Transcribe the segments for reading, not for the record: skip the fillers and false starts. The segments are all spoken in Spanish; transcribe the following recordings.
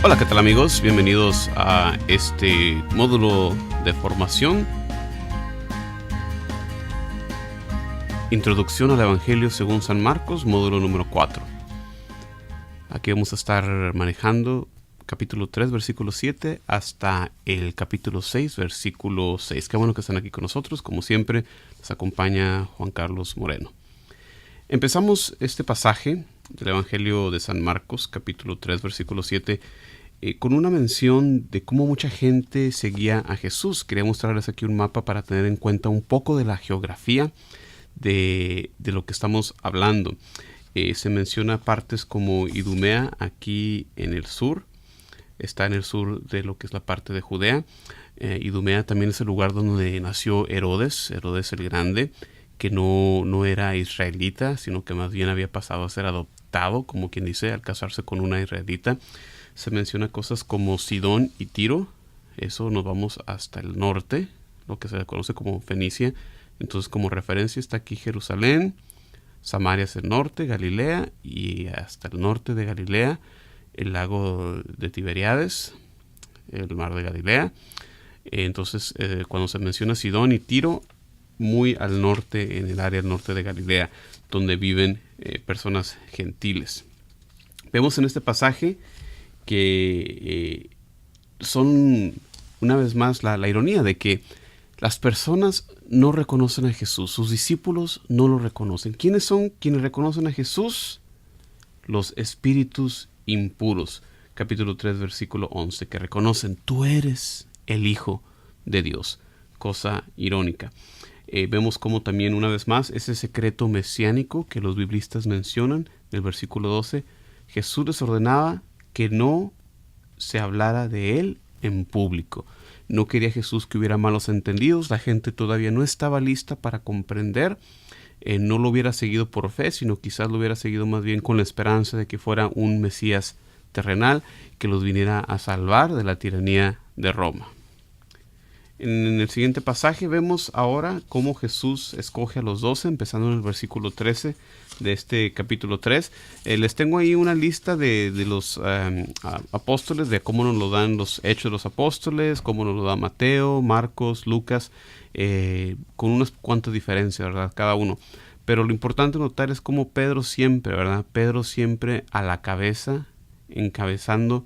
Hola, ¿qué tal amigos? Bienvenidos a este módulo de formación, Introducción al Evangelio según San Marcos, módulo número 4. Aquí vamos a estar manejando capítulo 3, versículo 7, hasta el capítulo 6, versículo 6. Qué bueno que están aquí con nosotros. Como siempre, nos acompaña Juan Carlos Moreno. Empezamos este pasaje del Evangelio de San Marcos, capítulo 3, versículo 7, con una mención de cómo mucha gente seguía a Jesús. Quería mostrarles aquí un mapa para tener en cuenta un poco de la geografía de lo que estamos hablando. Se menciona partes como Idumea aquí en el sur. Está en el sur de lo que es la parte de Judea. Idumea también es el lugar donde nació Herodes el Grande, que no era israelita, sino que más bien había pasado a ser adoptado, como quien dice, al casarse con una israelita. Se menciona cosas como Sidón y Tiro. Eso nos vamos hasta el norte, lo que se conoce como Fenicia. Entonces, como referencia está aquí Jerusalén, Samaria es el norte, Galilea, y hasta el norte de Galilea, el lago de Tiberíades, el mar de Galilea. Entonces, cuando se menciona Sidón y Tiro, muy al norte, en el área del norte de Galilea, donde viven personas gentiles. Vemos en este pasaje que son, una vez más, la ironía de que las personas no reconocen a Jesús, sus discípulos no lo reconocen. ¿Quiénes son quienes reconocen a Jesús? Los espíritus impuros. Capítulo 3, versículo 11, que reconocen: tú eres el Hijo de Dios. Cosa irónica. Vemos como también, una vez más, ese secreto mesiánico que los biblistas mencionan en el versículo 12. Jesús les ordenaba que no se hablara de él en público. No quería Jesús que hubiera malos entendidos. La gente todavía no estaba lista para comprender. No lo hubiera seguido por fe, sino quizás lo hubiera seguido más bien con la esperanza de que fuera un Mesías terrenal que los viniera a salvar de la tiranía de Roma. En el siguiente pasaje vemos ahora cómo Jesús escoge a los 12, empezando en el versículo 13 de este capítulo 3. Les tengo ahí una lista de los apóstoles, de cómo nos lo dan los Hechos de los Apóstoles, cómo nos lo da Mateo, Marcos, Lucas, con unas cuantas diferencias, ¿verdad? Cada uno. Pero lo importante notar es cómo Pedro siempre, ¿verdad? Pedro siempre a la cabeza, encabezando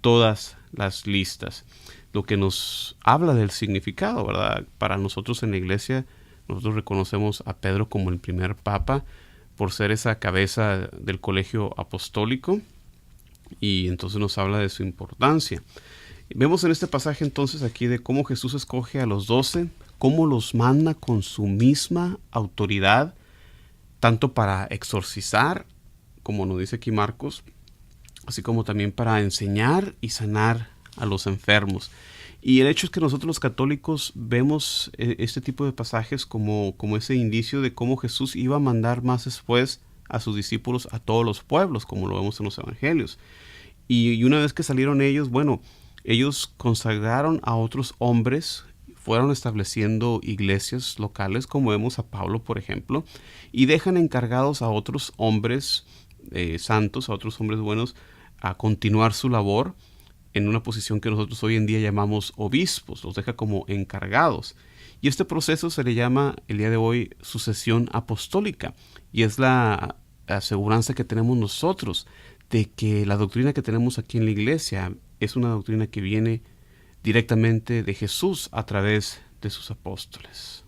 todas las listas. Lo que nos habla del significado, ¿verdad? Para nosotros en la iglesia, nosotros reconocemos a Pedro como el primer papa por ser esa cabeza del colegio apostólico, y entonces nos habla de su importancia. Vemos en este pasaje entonces aquí de cómo Jesús escoge a los 12, cómo los manda con su misma autoridad, tanto para exorcizar, como nos dice aquí Marcos, así como también para enseñar y sanar a los enfermos. Y el hecho es que nosotros los católicos vemos este tipo de pasajes como ese indicio de cómo Jesús iba a mandar más después a sus discípulos a todos los pueblos, como lo vemos en los evangelios. Y una vez que salieron ellos, bueno, ellos consagraron a otros hombres, fueron estableciendo iglesias locales, como vemos a Pablo, por ejemplo, y dejan encargados a otros hombres santos, a otros hombres buenos, a continuar su labor en una posición que nosotros hoy en día llamamos obispos. Los deja como encargados. Y este proceso se le llama el día de hoy sucesión apostólica. Y es la aseguranza que tenemos nosotros de que la doctrina que tenemos aquí en la iglesia es una doctrina que viene directamente de Jesús a través de sus apóstoles.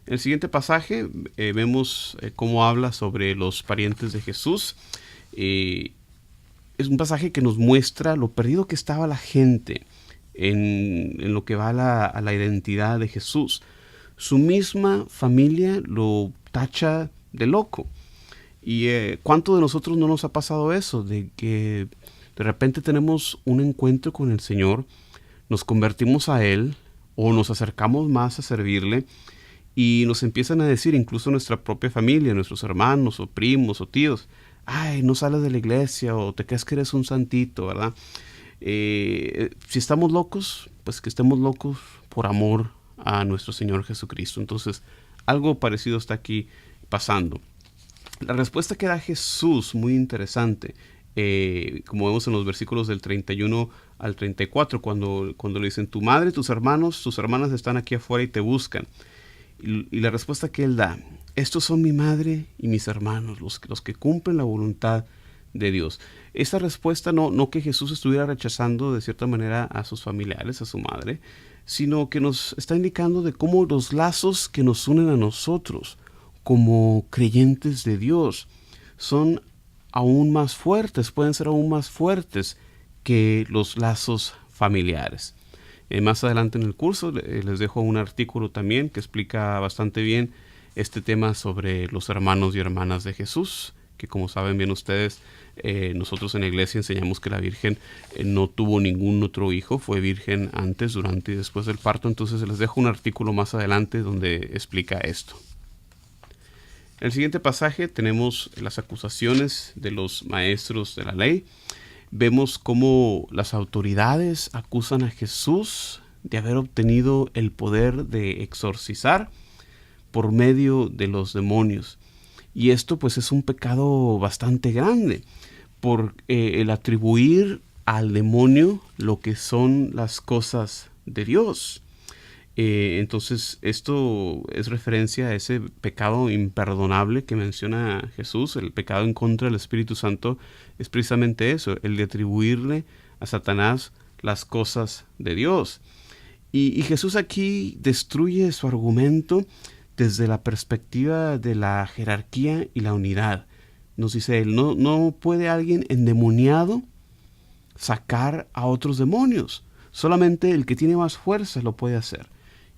En el siguiente pasaje vemos cómo habla sobre los parientes de Jesús. Es un pasaje que nos muestra lo perdido que estaba la gente en lo que va a la identidad de Jesús. Su misma familia lo tacha de loco. Y ¿cuánto de nosotros no nos ha pasado eso? De que de repente tenemos un encuentro con el Señor, nos convertimos a Él o nos acercamos más a servirle, y nos empiezan a decir, incluso nuestra propia familia, nuestros hermanos o primos o tíos: ay, no sales de la iglesia, o te crees que eres un santito, ¿verdad? Si estamos locos, pues que estemos locos por amor a nuestro Señor Jesucristo. Entonces, algo parecido está aquí pasando. La respuesta que da Jesús, muy interesante, como vemos en los versículos del 31 al 34, cuando le dicen, tu madre, tus hermanos, tus hermanas están aquí afuera y te buscan. Y la respuesta que él da, estos son mi madre y mis hermanos, los que cumplen la voluntad de Dios. Esta respuesta no que Jesús estuviera rechazando de cierta manera a sus familiares, a su madre, sino que nos está indicando de cómo los lazos que nos unen a nosotros como creyentes de Dios son aún más fuertes, pueden ser aún más fuertes que los lazos familiares. Más adelante en el curso les dejo un artículo también que explica bastante bien este tema sobre los hermanos y hermanas de Jesús, que como saben bien ustedes, nosotros en la iglesia enseñamos que la Virgen no tuvo ningún otro hijo, fue virgen antes, durante y después del parto. Entonces les dejo un artículo más adelante donde explica esto. En el siguiente pasaje tenemos las acusaciones de los maestros de la ley. Vemos cómo las autoridades acusan a Jesús de haber obtenido el poder de exorcizar por medio de los demonios. Y esto pues es un pecado bastante grande, por el atribuir al demonio lo que son las cosas de Dios. Entonces esto es referencia a ese pecado imperdonable que menciona Jesús. El pecado en contra del Espíritu Santo es precisamente eso, el de atribuirle a Satanás las cosas de Dios. Y Jesús aquí destruye su argumento desde la perspectiva de la jerarquía y la unidad. Nos dice él, no puede alguien endemoniado sacar a otros demonios. Solamente el que tiene más fuerza lo puede hacer.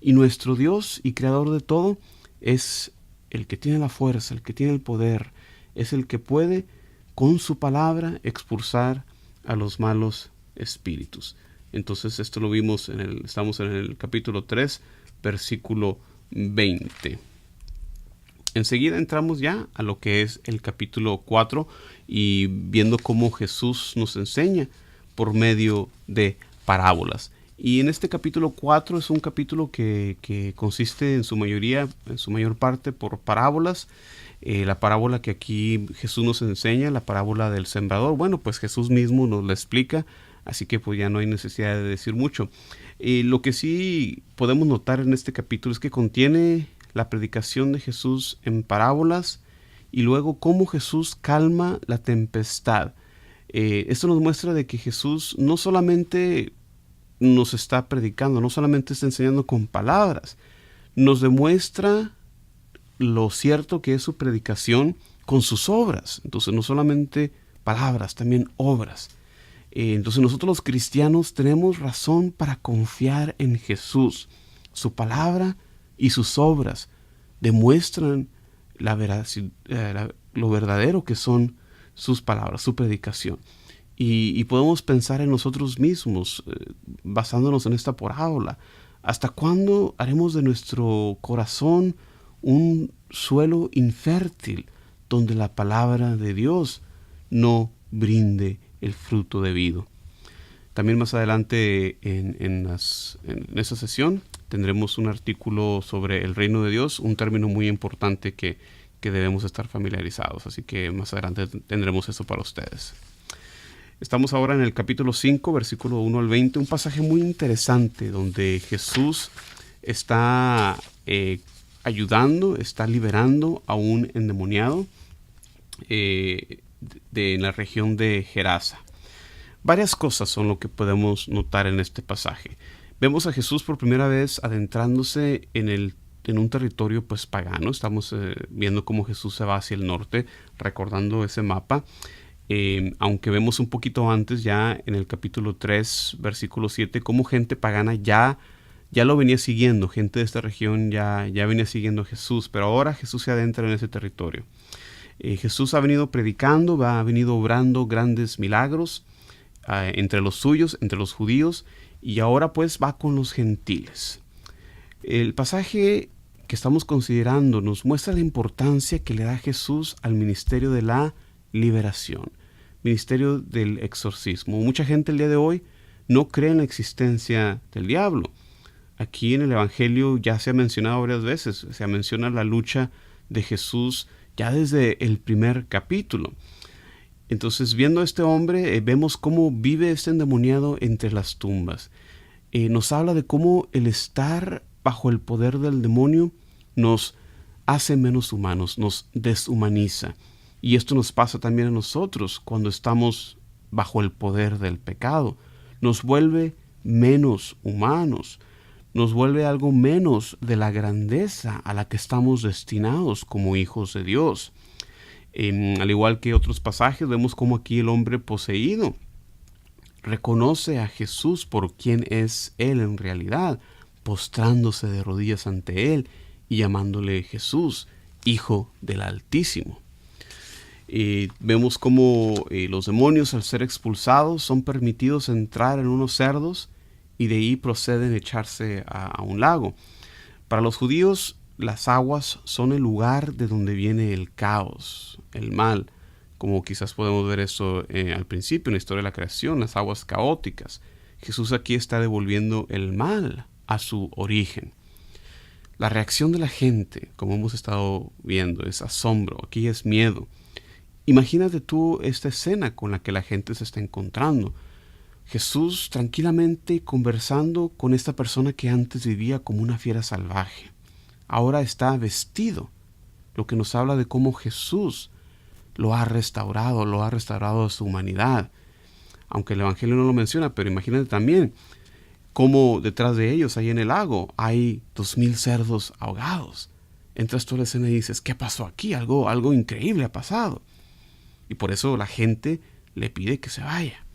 Y nuestro Dios y creador de todo es el que tiene la fuerza, el que tiene el poder, es el que puede con su palabra expulsar a los malos espíritus. Entonces esto lo vimos estamos en el capítulo 3, versículo 20. Enseguida entramos ya a lo que es el capítulo 4 y viendo cómo Jesús nos enseña por medio de parábolas. Y en este capítulo 4 es un capítulo que consiste en su mayor parte por parábolas. La parábola que aquí Jesús nos enseña, la parábola del sembrador, bueno, pues Jesús mismo nos la explica, así que pues ya no hay necesidad de decir mucho. Lo que sí podemos notar en este capítulo es que contiene la predicación de Jesús en parábolas y luego cómo Jesús calma la tempestad. Esto nos muestra de que Jesús no solamente nos está predicando, no solamente está enseñando con palabras, nos demuestra lo cierto que es su predicación con sus obras. Entonces no solamente palabras, también obras. Entonces nosotros los cristianos tenemos razón para confiar en Jesús. Su palabra y sus obras demuestran lo verdadero que son sus palabras, su predicación. Y podemos pensar en nosotros mismos, basándonos en esta parábola. ¿Hasta cuándo haremos de nuestro corazón un suelo infértil donde la palabra de Dios no brinde el fruto debido? También más adelante en esa sesión tendremos un artículo sobre el reino de Dios, un término muy importante que debemos estar familiarizados. Así que más adelante tendremos eso para ustedes. Estamos ahora en el capítulo 5, versículo 1 al 20, un pasaje muy interesante donde Jesús está ayudando, está liberando a un endemoniado en la región de Gerasa. Varias cosas son lo que podemos notar en este pasaje. Vemos a Jesús por primera vez adentrándose en un territorio pues pagano. Estamos viendo cómo Jesús se va hacia el norte, recordando ese mapa. Aunque vemos un poquito antes, ya en el capítulo 3, versículo 7, cómo gente pagana ya lo venía siguiendo, gente de esta región ya venía siguiendo a Jesús, pero ahora Jesús se adentra en ese territorio. Jesús ha venido predicando, ha venido obrando grandes milagros entre los suyos, entre los judíos, y ahora pues va con los gentiles. El pasaje que estamos considerando nos muestra la importancia que le da Jesús al ministerio de la liberación, ministerio del exorcismo. Mucha gente el día de hoy no cree en la existencia del diablo. Aquí en el Evangelio ya se ha mencionado varias veces, se menciona la lucha de Jesús ya desde el primer capítulo. Entonces, viendo a este hombre, vemos cómo vive este endemoniado entre las tumbas. Nos habla de cómo el estar bajo el poder del demonio nos hace menos humanos, nos deshumaniza. Y esto nos pasa también a nosotros cuando estamos bajo el poder del pecado. Nos vuelve menos humanos, nos vuelve algo menos de la grandeza a la que estamos destinados como hijos de Dios. Al igual que otros pasajes, vemos cómo aquí el hombre poseído reconoce a Jesús por quien es Él en realidad, postrándose de rodillas ante Él y llamándole Jesús, Hijo del Altísimo. Vemos cómo los demonios, al ser expulsados, son permitidos entrar en unos cerdos y de ahí proceden a echarse a un lago. Para los judíos, las aguas son el lugar de donde viene el caos, el mal, como quizás podemos ver eso al principio en la historia de la creación, las aguas caóticas. Jesús aquí está devolviendo el mal a su origen. La reacción de la gente, como hemos estado viendo, es asombro, aquí es miedo. Imagínate tú esta escena con la que la gente se está encontrando. Jesús tranquilamente conversando con esta persona que antes vivía como una fiera salvaje. Ahora está vestido, lo que nos habla de cómo Jesús lo ha restaurado a su humanidad. Aunque el Evangelio no lo menciona, pero imagínate también cómo detrás de ellos, ahí en el lago, hay 2,000 cerdos ahogados. Entras tú a la escena y dices, ¿qué pasó aquí? Algo increíble ha pasado. Y por eso la gente le pide que se vaya.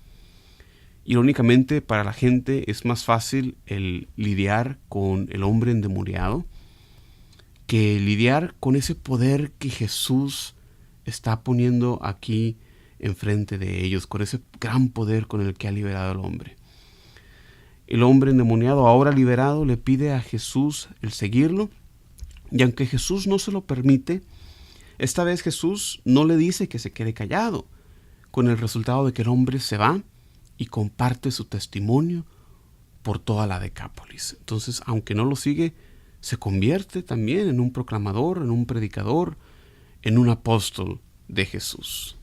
Irónicamente, para la gente es más fácil el lidiar con el hombre endemoniado que lidiar con ese poder que Jesús está poniendo aquí enfrente de ellos, con ese gran poder con el que ha liberado al hombre. El hombre endemoniado, ahora liberado, le pide a Jesús el seguirlo, y aunque Jesús no se lo permite, esta vez Jesús no le dice que se quede callado, con el resultado de que el hombre se va y comparte su testimonio por toda la Decápolis. Entonces, aunque no lo sigue, se convierte también en un proclamador, en un predicador, en un apóstol de Jesús.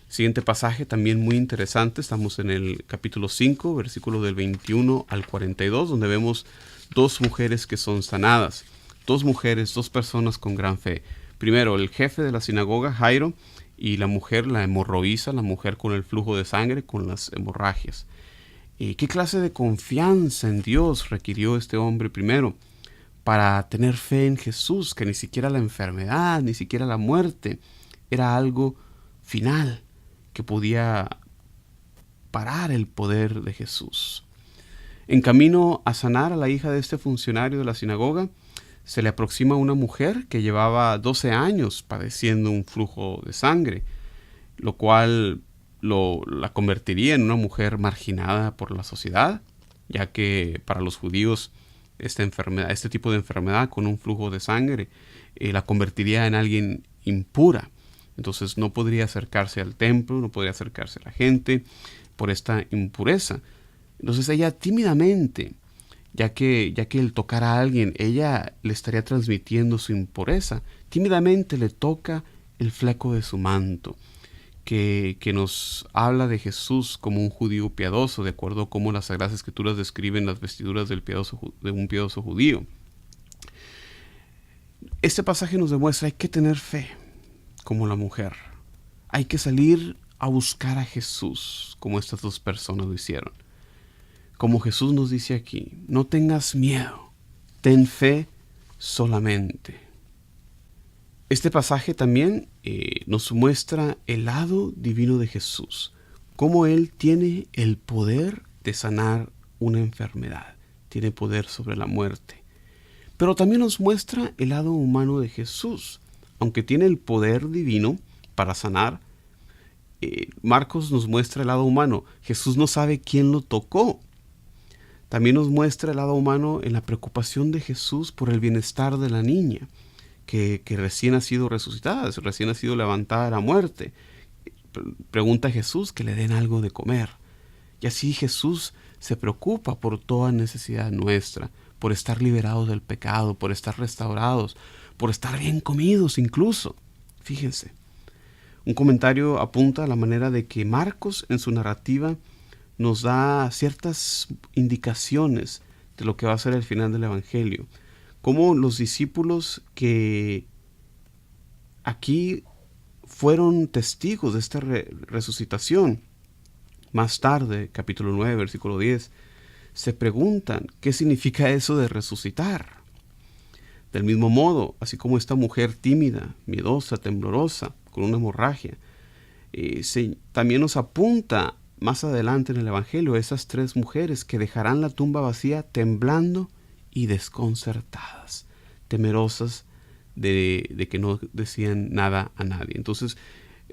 Siguiente pasaje también muy interesante, estamos en el capítulo 5, versículo del 21 al 42, donde vemos dos mujeres que son sanadas. Dos mujeres, dos personas con gran fe. Primero, el jefe de la sinagoga, Jairo, y la mujer, la hemorroísa, la mujer con el flujo de sangre, con las hemorragias. ¿Qué clase de confianza en Dios requirió este hombre primero para tener fe en Jesús? Que ni siquiera la enfermedad, ni siquiera la muerte era algo final que podía parar el poder de Jesús. En camino a sanar a la hija de este funcionario de la sinagoga, se le aproxima una mujer que llevaba 12 años padeciendo un flujo de sangre, lo cual la convertiría en una mujer marginada por la sociedad, ya que para los judíos este tipo de enfermedad con un flujo de sangre la convertiría en alguien impura. Entonces no podría acercarse al templo, no podría acercarse a la gente por esta impureza. Entonces ella tímidamente, ya que el tocar a alguien, ella le estaría transmitiendo su impureza, tímidamente le toca el fleco de su manto, que nos habla de Jesús como un judío piadoso, de acuerdo a cómo las Sagradas Escrituras describen las vestiduras de un piadoso judío. Este pasaje nos demuestra hay que tener fe como la mujer. Hay que salir a buscar a Jesús como estas dos personas lo hicieron. Como Jesús nos dice aquí, no tengas miedo, ten fe solamente. Este pasaje también nos muestra el lado divino de Jesús, cómo Él tiene el poder de sanar una enfermedad, tiene poder sobre la muerte. Pero también nos muestra el lado humano de Jesús, aunque tiene el poder divino para sanar. Marcos nos muestra el lado humano, Jesús no sabe quién lo tocó. También nos muestra el lado humano en la preocupación de Jesús por el bienestar de la niña, que recién ha sido resucitada, recién ha sido levantada de la muerte. Pregunta a Jesús que le den algo de comer. Y así Jesús se preocupa por toda necesidad nuestra, por estar liberados del pecado, por estar restaurados, por estar bien comidos incluso. Fíjense, Un comentario apunta a la manera de que Marcos en su narrativa nos da ciertas indicaciones de lo que va a ser el final del Evangelio. Cómo los discípulos que aquí fueron testigos de esta resucitación, más tarde, capítulo 9, versículo 10, se preguntan qué significa eso de resucitar. Del mismo modo, así como esta mujer tímida, miedosa, temblorosa, con una hemorragia, también nos apunta más adelante en el Evangelio esas 3 mujeres que dejarán la tumba vacía temblando y desconcertadas, temerosas de que no decían nada a nadie. Entonces,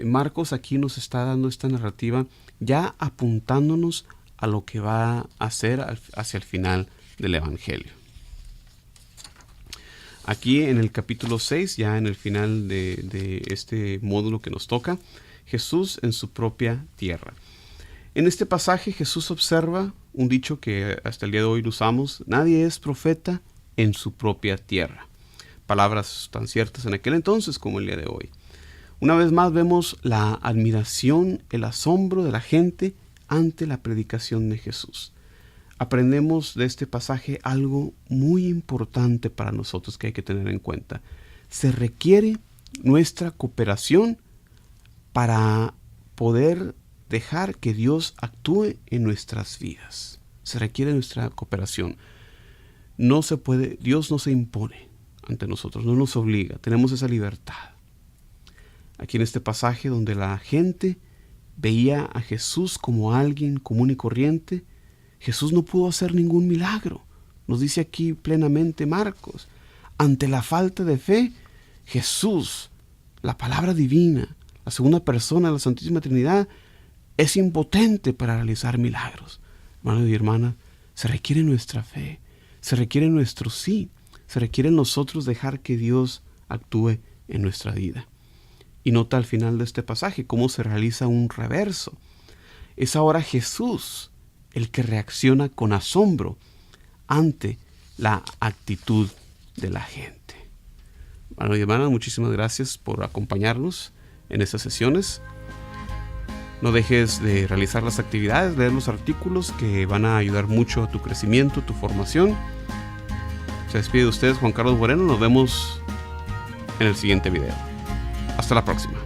Marcos aquí nos está dando esta narrativa ya apuntándonos a lo que va a ser hacia el final del Evangelio. Aquí en el capítulo 6, ya en el final de este módulo que nos toca, Jesús en su propia tierra. En este pasaje Jesús observa un dicho que hasta el día de hoy lo usamos: nadie es profeta en su propia tierra. Palabras tan ciertas en aquel entonces como el día de hoy. Una vez más vemos la admiración, el asombro de la gente ante la predicación de Jesús. Aprendemos de este pasaje algo muy importante para nosotros que hay que tener en cuenta. Se requiere nuestra cooperación para poder dejar que Dios actúe en nuestras vidas. Se requiere nuestra cooperación. No se puede, Dios no se impone ante nosotros, no nos obliga, tenemos esa libertad. Aquí en este pasaje donde la gente veía a Jesús como alguien común y corriente, Jesús no pudo hacer ningún milagro. Nos dice aquí plenamente Marcos. Ante la falta de fe, Jesús, la palabra divina, la segunda persona de la Santísima Trinidad, es impotente para realizar milagros. Hermanos y hermanas, se requiere nuestra fe, se requiere nuestro sí, se requiere nosotros dejar que Dios actúe en nuestra vida. Y nota al final de este pasaje cómo se realiza un reverso. Es ahora Jesús el que reacciona con asombro ante la actitud de la gente. Bueno, y hermanas, muchísimas gracias por acompañarnos en estas sesiones. No dejes de realizar las actividades, leer los artículos que van a ayudar mucho a tu crecimiento, tu formación. Se despide de ustedes Juan Carlos Moreno. Nos vemos en el siguiente video. Hasta la próxima.